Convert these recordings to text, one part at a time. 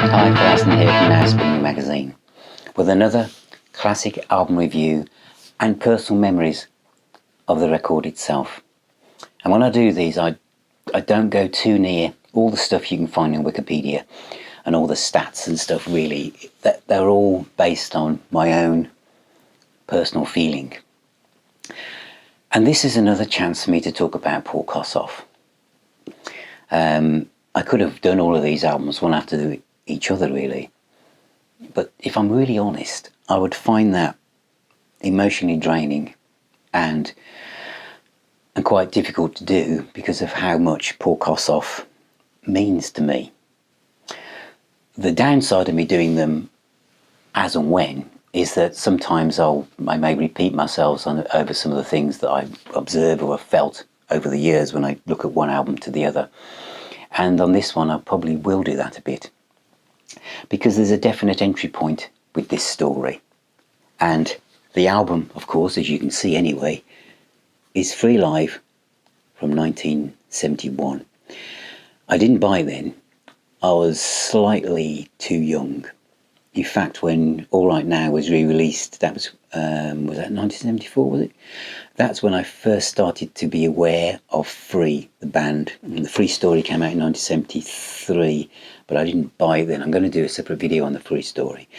Hi, Fraiser here from Now Spinning Magazine with another classic album review and personal memories of the record itself. And when I do these, I don't go too near all the stuff you can find on Wikipedia and all the stats and stuff. Really, they're all based on my own personal feeling. And this is another chance for me to talk about Paul Kossoff. I could have done all of these albums one after each other, really. But if I'm really honest, I would find that emotionally draining and quite difficult to do because of how much Paul Kossoff means to me. The downside of me doing them as and when is that sometimes I may repeat myself over some of the things that I observed or have felt over the years when I look at one album to the other. And on this one, I probably will do that a bit because there's a definite entry point with this story. And the album, of course, as you can see anyway, is Free Live from 1971. I didn't buy it then. I was slightly too young. In fact, when All Right Now was re-released, that was that 1974, was it? That's when I first started to be aware of Free, the band. And the Free story came out in 1973, but I didn't buy it then. I'm going to do a separate video on the Free story.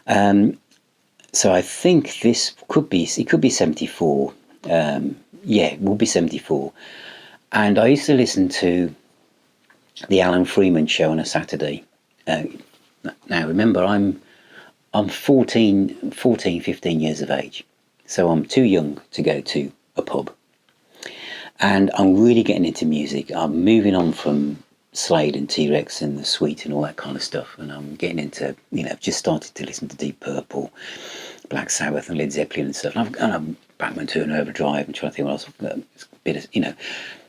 So I think this could be 74. Yeah, it will be 74. And I used to listen to the Alan Freeman show on a Saturday. Now, remember, I'm 14, 15 years of age. So I'm too young to go to a pub. And I'm really getting into music. I'm moving on from Slade and T-Rex and the Sweet and all that kind of stuff. And I'm getting into, just started to listen to Deep Purple, Black Sabbath and Led Zeppelin and stuff. And I'm Backman Turner Overdrive and trying to think what else. A bit of, I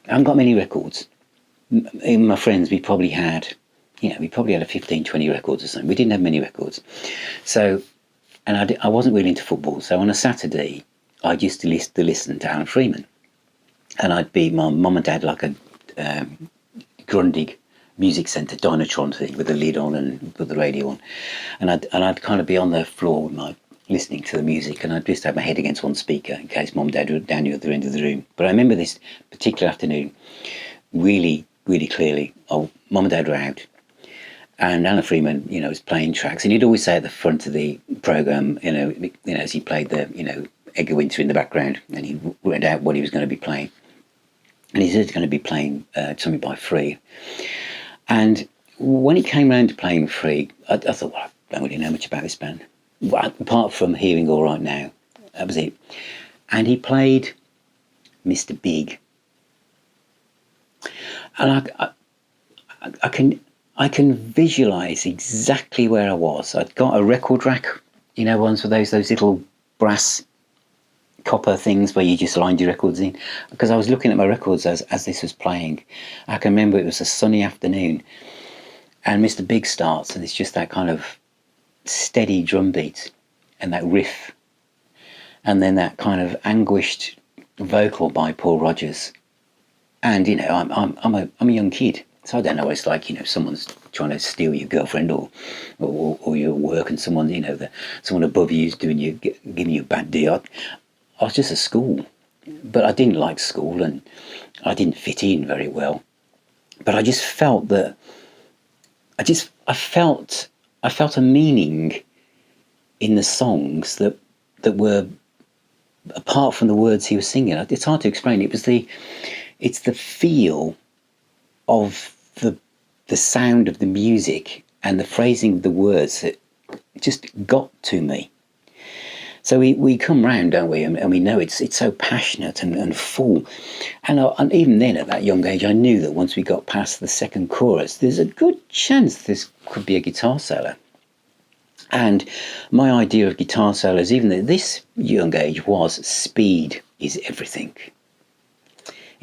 haven't got many records. In my friends, we probably had a 15, 20 records or something. We didn't have many records. So, and I wasn't really into football. So on a Saturday, I used to listen to Alan Freeman. And I'd be my mum and dad like a Grundig music centre Dynatron thing with the lid on and put the radio on. And I'd kind of be on the floor listening to the music, and I'd just have my head against one speaker in case mum and dad were down the other end of the room. But I remember this particular afternoon really, really clearly. Mum and dad were out. And Alan Freeman, was playing tracks, and he'd always say at the front of the programme, as he played the, Edgar Winter in the background, and he read out what he was going to be playing. And he said he's going to be playing something by Free. And when he came round to playing Free, I thought, well, I don't really know much about this band. Well, apart from hearing All Right Now, that was it. And he played Mr. Big. And I can visualise exactly where I was. I'd got a record rack, ones with those little brass copper things where you just lined your records in. Because I was looking at my records as this was playing. I can remember it was a sunny afternoon and Mr. Big starts, and it's just that kind of steady drum beat and that riff. And then that kind of anguished vocal by Paul Rodgers. And, I'm a young kid. So I don't know what it's like, someone's trying to steal your girlfriend or your work, and someone, someone above you is giving you a bad deal. I was just at school, but I didn't like school and I didn't fit in very well. But I just felt that, I felt a meaning in the songs that were apart from the words he was singing. It's hard to explain. It's the feel of the sound of the music and the phrasing of the words that just got to me. So we come round, don't we? And we know it's so passionate and full. And even then, at that young age, I knew that once we got past the second chorus, there's a good chance this could be a guitar solo. And my idea of guitar solos, even at this young age, was speed is everything.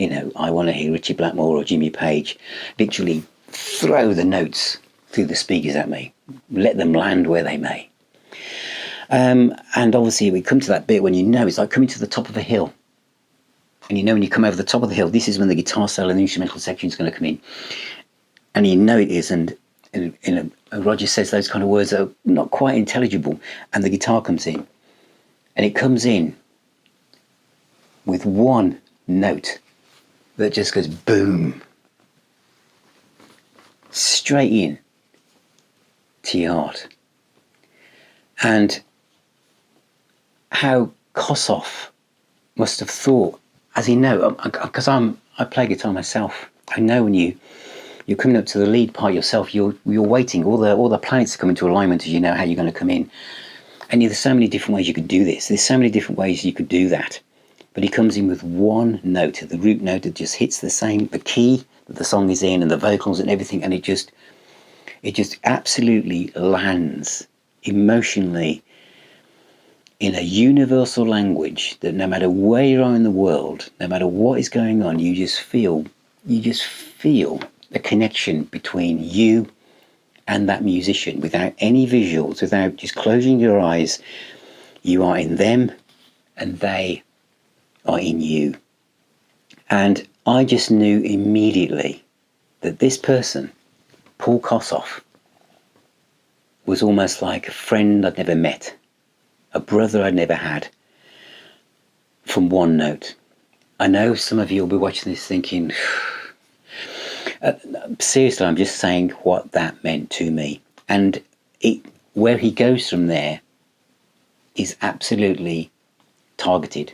I want to hear Richie Blackmore or Jimmy Page literally throw the notes through the speakers at me, let them land where they may. And obviously we come to that bit when it's like coming to the top of a hill. And when you come over the top of the hill, this is when the guitar solo and the instrumental section is going to come in. And it is, and in Rodgers says those kind of words that are not quite intelligible, and the guitar comes in, and it comes in with one note that just goes boom, straight in to your heart. And how Kossoff must have thought, as he know, because I play guitar myself. I know when you're coming up to the lead part yourself, you're waiting. All the planets to come into alignment as you know how you're going to come in. And there's so many different ways you could do this. There's so many different ways you could do that. But he comes in with one note, the root note that just hits the key that the song is in, and the vocals and everything, and it just absolutely lands emotionally in a universal language that no matter where you are in the world, no matter what is going on, you just feel a connection between you and that musician without any visuals, without just closing your eyes. You are in them and they are in you. And I just knew immediately that this person, Paul Kossoff, was almost like a friend I'd never met, a brother I'd never had, from one note. I know some of you will be watching this thinking, seriously, I'm just saying what that meant to me. And where he goes from there is absolutely targeted.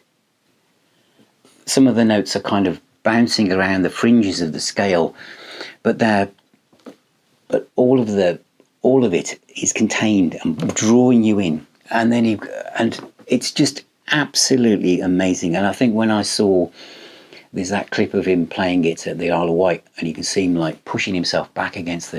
Some of the notes are kind of bouncing around the fringes of the scale, but all of it is contained and drawing you in. And then it's just absolutely amazing. And I think when I saw, there's that clip of him playing it at the Isle of Wight, and you can see him like pushing himself back against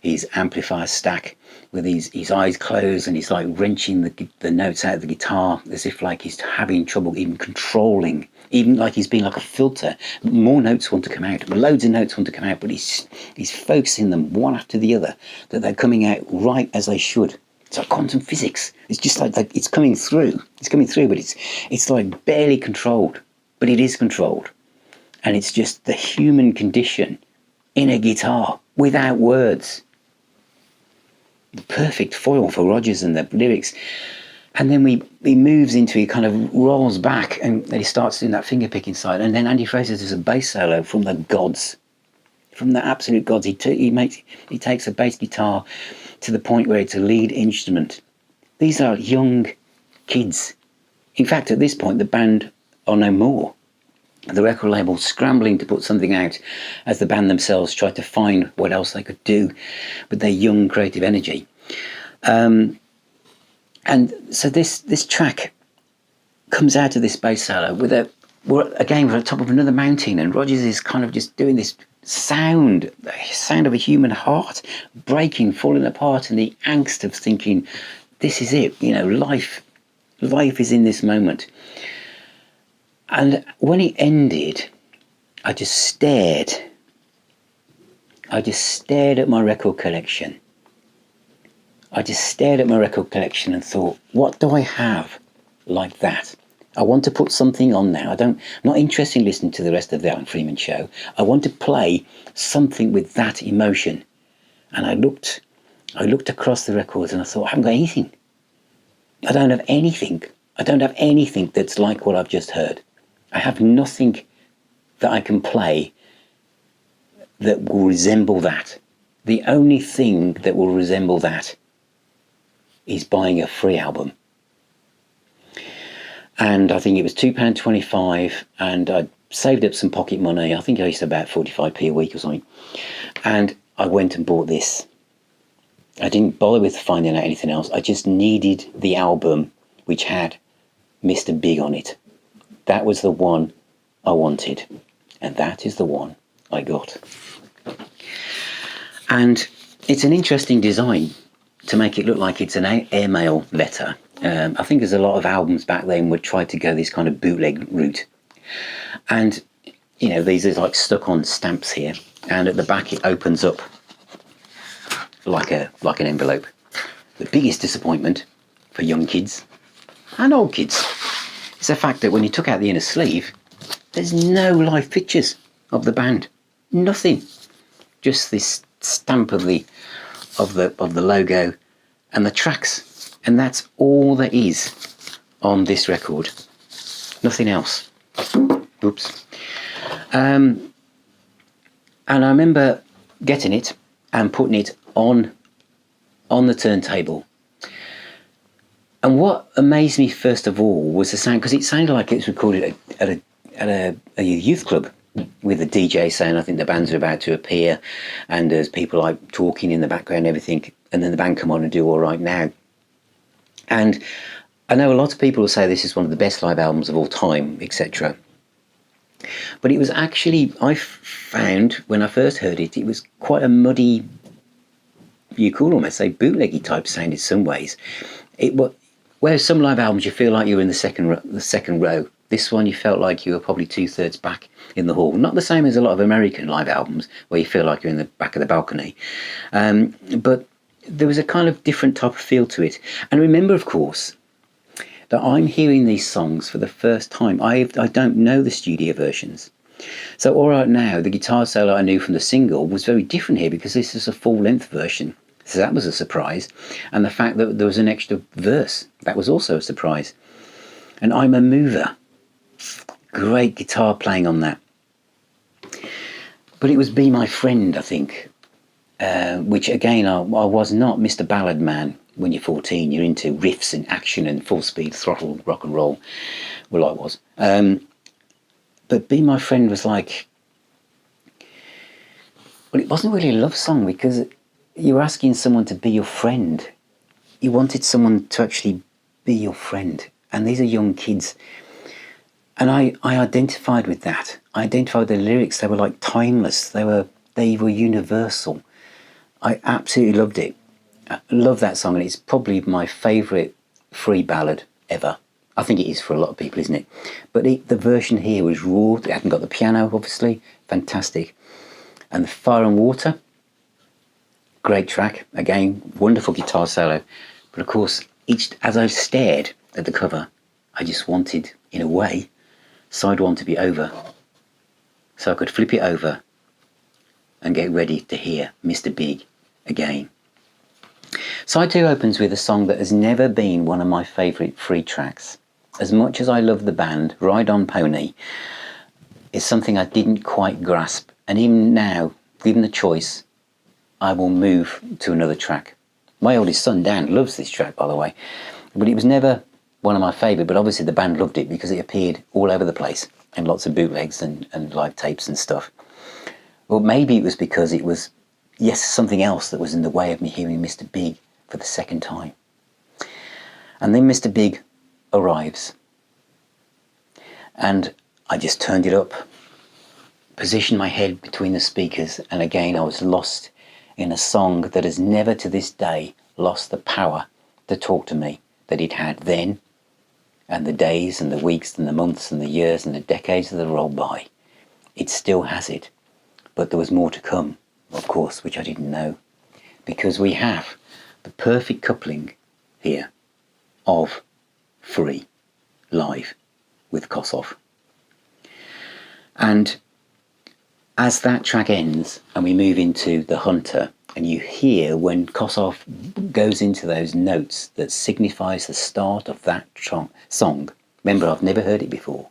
his amplifier stack with his eyes closed, and he's like wrenching the notes out of the guitar as if like he's having trouble even controlling, even like he's being like a filter. More notes want to come out, loads of notes want to come out, but he's focusing them one after the other, that they're coming out right as they should. It's like quantum physics. It's just like it's coming through. It's coming through, but it's like barely controlled, but it is controlled. And it's just the human condition in a guitar without words. The perfect foil for Rodgers and the lyrics. And then he moves into, he kind of rolls back, and then he starts doing that finger picking side. And then Andy Fraiser does a bass solo from the gods, from the absolute gods. He takes a bass guitar to the point where it's a lead instrument. These are young kids. In fact, at this point, the band are no more. The record label scrambling to put something out as the band themselves tried to find what else they could do with their young creative energy. And so this track comes out of this bass solo we're at the top of another mountain, and Rodgers is kind of just doing this sound of a human heart breaking, falling apart, and the angst of thinking, this is it, life is in this moment. And when it ended, I just stared at my record collection. And thought, what do I have like that? I want to put something on now. I'm not interested in listening to the rest of the Alan Freeman show. I want to play something with that emotion. And I looked across the records and I thought, I haven't got anything. I don't have anything. I don't have anything that's like what I've just heard. I have nothing that I can play that will resemble that. The only thing that will resemble that is buying a free album. And I think it was £2.25, and I saved up some pocket money. I think I used to about 45p a week or something. And I went and bought this. I didn't bother with finding out anything else. I just needed the album which had Mr. Big on it. That was the one I wanted, and that is the one I got. And it's an interesting design to make it look like it's an airmail letter. I think there's a lot of albums back then would try to go this kind of bootleg route. And, these are like stuck on stamps here, and at the back it opens up like an envelope. The biggest disappointment for young kids and old kids is the fact that when you took out the inner sleeve, there's no live pictures of the band. Nothing. Just this stamp of the of the logo and the tracks, and that's all there is on this record. Nothing else. Oops. And I remember getting it and putting it on the turntable. And what amazed me first of all was the sound, because it sounded like it was recorded at a youth club with a DJ saying, I think the bands are about to appear, and there's people like talking in the background and everything, and then the band come on and do All Right Now. And I know a lot of people will say this is one of the best live albums of all time, etc. But it was actually, I found when I first heard it, it was quite a muddy, you could almost say bootleggy type sound in some ways. Whereas some live albums you feel like you're in the second row. This one you felt like you were probably 2/3 back in the hall. Not the same as a lot of American live albums where you feel like you're in the back of the balcony. But there was a kind of different type of feel to it. And remember, of course, that I'm hearing these songs for the first time. I don't know the studio versions. So All Right Now, the guitar solo I knew from the single was very different here because this is a full-length version. So that was a surprise. And the fact that there was an extra verse, that was also a surprise. And I'm a Mover. Great guitar playing on that. But it was Be My Friend, I think, which again, I was not Mr. Ballad Man. When you're 14, you're into riffs and action and full speed throttle rock and roll. Well, I was. But Be My Friend was like, well, it wasn't really a love song because you were asking someone to be your friend. You wanted someone to actually be your friend. And these are young kids. And I identified with that. I identified with the lyrics. They were like timeless. They were universal. I absolutely loved it. I love that song, and it's probably my favourite free ballad ever. I think it is for a lot of people, isn't it? But the version here was raw. It hadn't got the piano, obviously. Fantastic. And the Fire and Water, great track. Again, wonderful guitar solo. But of course, as I stared at the cover, I just wanted, in a way, side one to be over, so I could flip it over and get ready to hear Mr. Big again. Side 2 opens with a song that has never been one of my favourite free tracks. As much as I love the band, Ride On Pony is something I didn't quite grasp, and even now, given the choice, I will move to another track. My oldest son Dan loves this track, by the way, but it was never one of my favourite, but obviously the band loved it because it appeared all over the place and lots of bootlegs and live tapes and stuff. Well, maybe it was because it was, yes, something else that was in the way of me hearing Mr. Big for the second time. And then Mr. Big arrives. And I just turned it up, positioned my head between the speakers, and again I was lost in a song that has never to this day lost the power to talk to me that it had then, and the days and the weeks and the months and the years and the decades that rolled by. It still has it. But there was more to come, of course, which I didn't know, because we have the perfect coupling here of free live with Kossoff. And as that track ends and we move into The Hunter, and you hear when Kossoff goes into those notes that signifies the start of that song. Remember, I've never heard it before.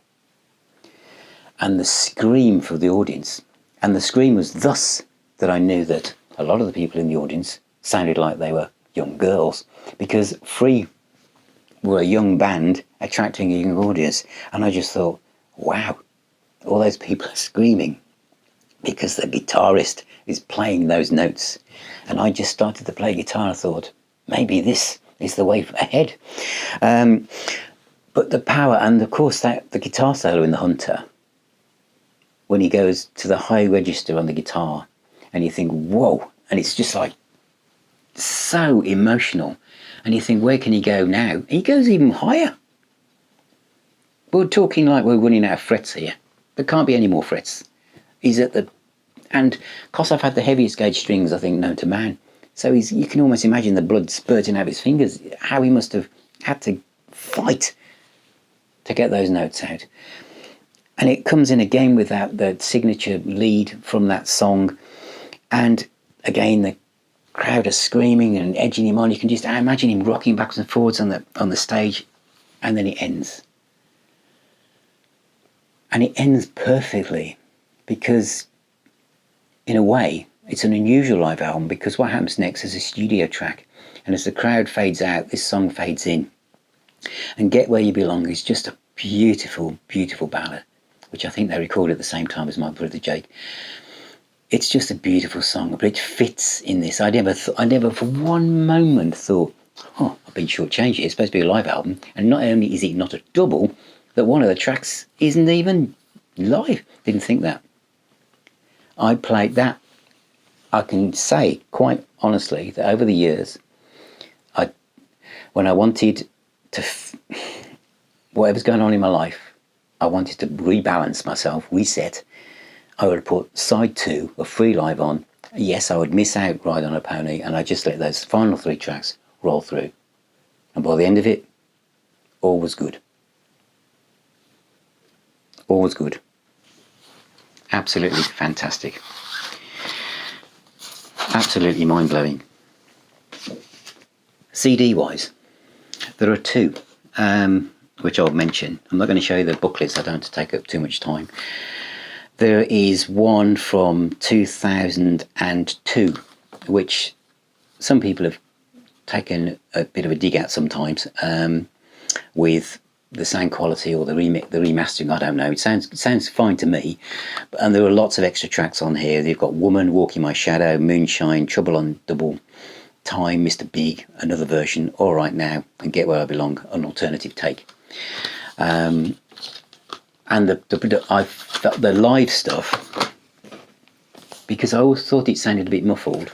And the scream for the audience. And the scream was thus that I knew that a lot of the people in the audience sounded like they were young girls, because Free were a young band attracting a young audience. And I just thought, wow, all those people are screaming because the guitarist is playing those notes. And I just started to play guitar. I thought, maybe this is the way ahead. But the power, and of course the guitar solo in The Hunter, when he goes to the high register on the guitar, and you think, whoa, and it's just like so emotional. And you think, where can he go now? He goes even higher. We're talking like we're running out of frets here. There can't be any more frets. He's at the... And Kossoff had the heaviest gauge strings, I think, known to man. So you can almost imagine the blood spurting out of his fingers, how he must have had to fight to get those notes out. And it comes in again with the signature lead from that song. And again, crowd are screaming and edging him on. You can just imagine him rocking backwards and forwards on the stage, and then it ends. And it ends perfectly, because in a way it's an unusual live album, because what happens next is a studio track, and as the crowd fades out, this song fades in. And Get Where You Belong is just a beautiful, beautiful ballad, which I think they recorded at the same time as My Brother Jake. It's just a beautiful song, but it fits in this. I never for one moment thought, oh, I've been shortchanged. It's supposed to be a live album, and not only is it not a double, that one of the tracks isn't even live. Didn't think that. I played that. I can say quite honestly that over the years, when I wanted to, whatever's going on in my life, I wanted to rebalance myself, reset. I would put side 2 of Free Live on. Yes, I would miss out Ride on a Pony, and I just let those final 3 tracks roll through. And by the end of it, all was good. All was good. Absolutely fantastic. Absolutely mind-blowing. CD-wise, there are 2, which I'll mention. I'm not going to show you the booklets, I don't want to take up too much time. There is one from 2002, which some people have taken a bit of a dig at sometimes, with the sound quality or the remastering. I don't know. It sounds fine to me, and there are lots of extra tracks on here. They've got Woman, Walking My Shadow, Moonshine, Trouble on Double Time, Mr. Big, another version, All Right Now, and Get Where I Belong, an alternative take. And I felt the live stuff, because I always thought it sounded a bit muffled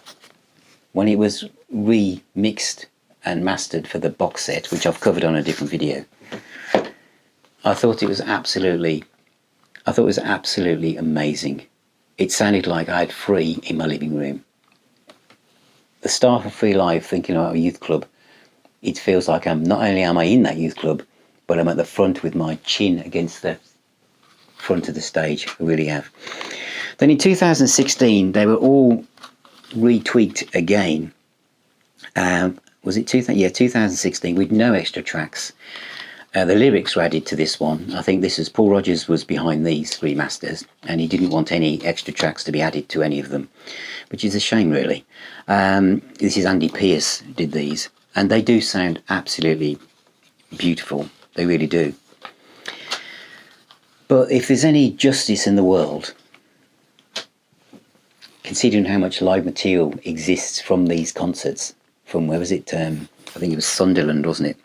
when it was remixed and mastered for the box set, which I've covered on a different video. I thought it was absolutely amazing. It sounded like I had Free in my living room. The start of Free Live, thinking about a youth club, it feels like not only am I in that youth club, but I'm at the front with my chin against the front of the stage. I really have. Then in 2016, they were all retweaked again. Was it 2016, with no extra tracks. The lyrics were added to this one. I think this is Paul Rodgers was behind these remasters, and he didn't want any extra tracks to be added to any of them, which is a shame, really. This is Andy Pierce did these, and they do sound absolutely beautiful. They really do. But if there's any justice in the world, considering how much live material exists from these concerts, from where was it? I think it was Sunderland, wasn't it?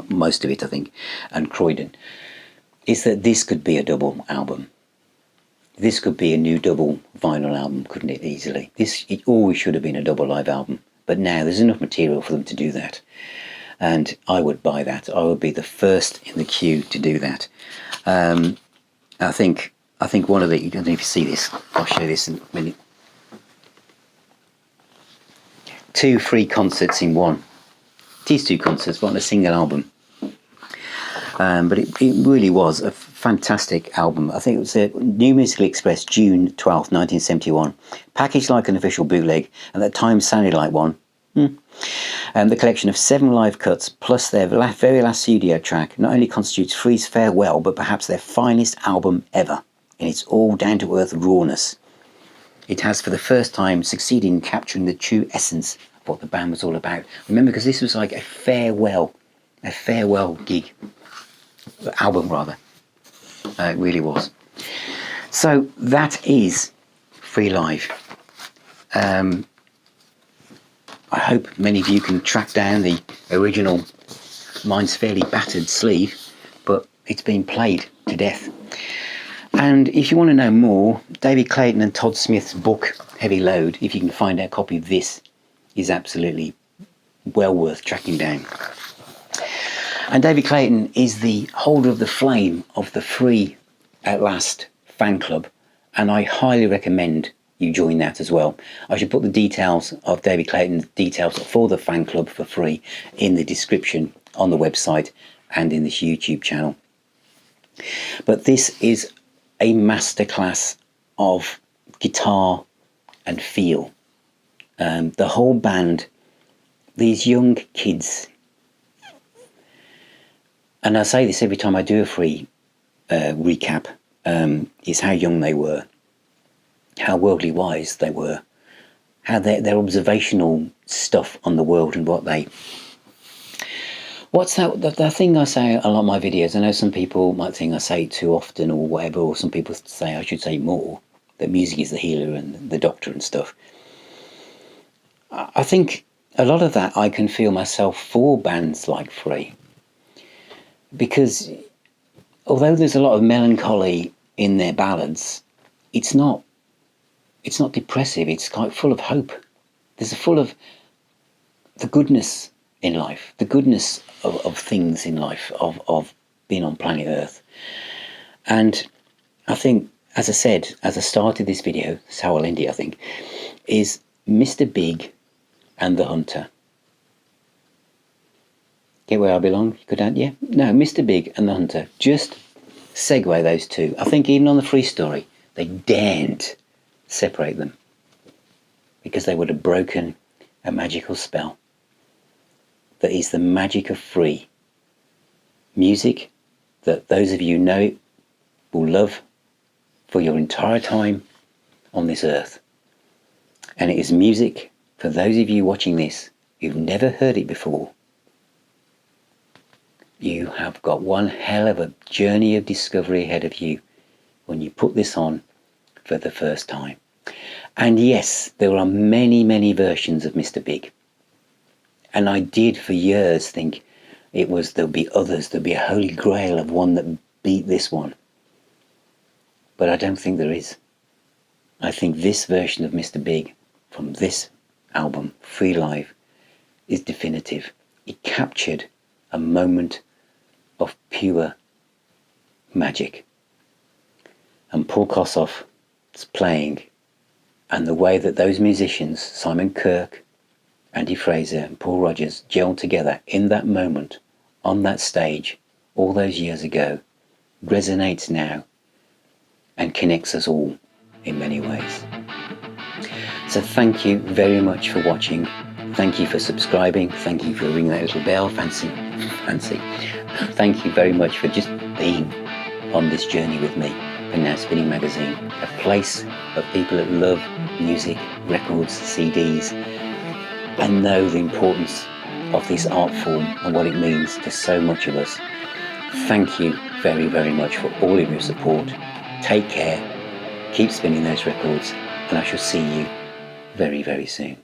Most of it, I think, and Croydon, is that this could be a double album. This could be a new double vinyl album, couldn't it, easily? It always should have been a double live album, but now there's enough material for them to do that, and I would buy that. I would be the first in the queue to do that. I think one of the, I don't know if you see this, I'll show this in a minute. 2 free concerts in one. These 2 concerts, but on a single album. But it really was a fantastic album. I think it was New Musical Express, June 12th, 1971. Packaged like an official bootleg, and at the time sounded like one. The collection of 7 live cuts, plus their very last studio track, not only constitutes Free's farewell, but perhaps their finest album ever, in its all down-to-earth rawness. It has, for the first time, succeeded in capturing the true essence of what the band was all about. Remember, because this was like a farewell gig, album rather. It really was. So that is Free Live. I hope many of you can track down the original. Mine's fairly battered sleeve, but it's been played to death. And if you want to know more, David Clayton and Todd Smith's book, Heavy Load, if you can find a copy of this, is absolutely well worth tracking down. And David Clayton is the holder of the flame of the Free at Last fan club, and I highly recommend you join that as well. I should put the details of David Clayton's details for the fan club for Free in the description on the website and in this YouTube channel. But this is a masterclass of guitar and feel. the whole band, these young kids. And I say this every time I do a free recap, is how young they were, how worldly wise they were, how their observational stuff on the world and what they... What's that? The thing I say a lot of my videos, I know some people might think I say it too often or whatever, or some people say I should say more, that music is the healer and the doctor and stuff. I think a lot of that I can feel myself for bands like Free. Because although there's a lot of melancholy in their ballads, it's not depressive, it's quite full of hope. There's full of the goodness in life, the goodness of things in life, of being on planet Earth. And I think, as I said, as I started this video, that's how I'll end it, I think, is Mr. Big and the Hunter. Get where I belong? Could I? Yeah? No, Mr. Big and the Hunter. Just segue those two. I think even on the Free story, they daren't separate them because they would have broken a magical spell that is the magic of Free. Music that those of you know it will love for your entire time on this earth. And it is music for those of you watching this who've never heard it before. You have got one hell of a journey of discovery ahead of you when you put this on for the first time. And yes, there are many, many versions of Mr. Big. And I did for years think there'll be others, there'll be a holy grail of one that beat this one. But I don't think there is. I think this version of Mr. Big from this album, Free Live, is definitive. It captured a moment of pure magic. And Paul Kossoff's playing, and the way that those musicians, Simon Kirk, Andy Fraiser and Paul Rodgers, gelled together in that moment, on that stage, all those years ago, resonates now and connects us all in many ways. So thank you very much for watching. Thank you for subscribing. Thank you for ringing that little bell. Fancy. Thank you very much for just being on this journey with me for Now Spinning Magazine, a place of people that love music, records, CDs, and know the importance of this art form and what it means to so much of us. Thank you very, very much for all of your support. Take care, keep spinning those records, and I shall see you very, very soon.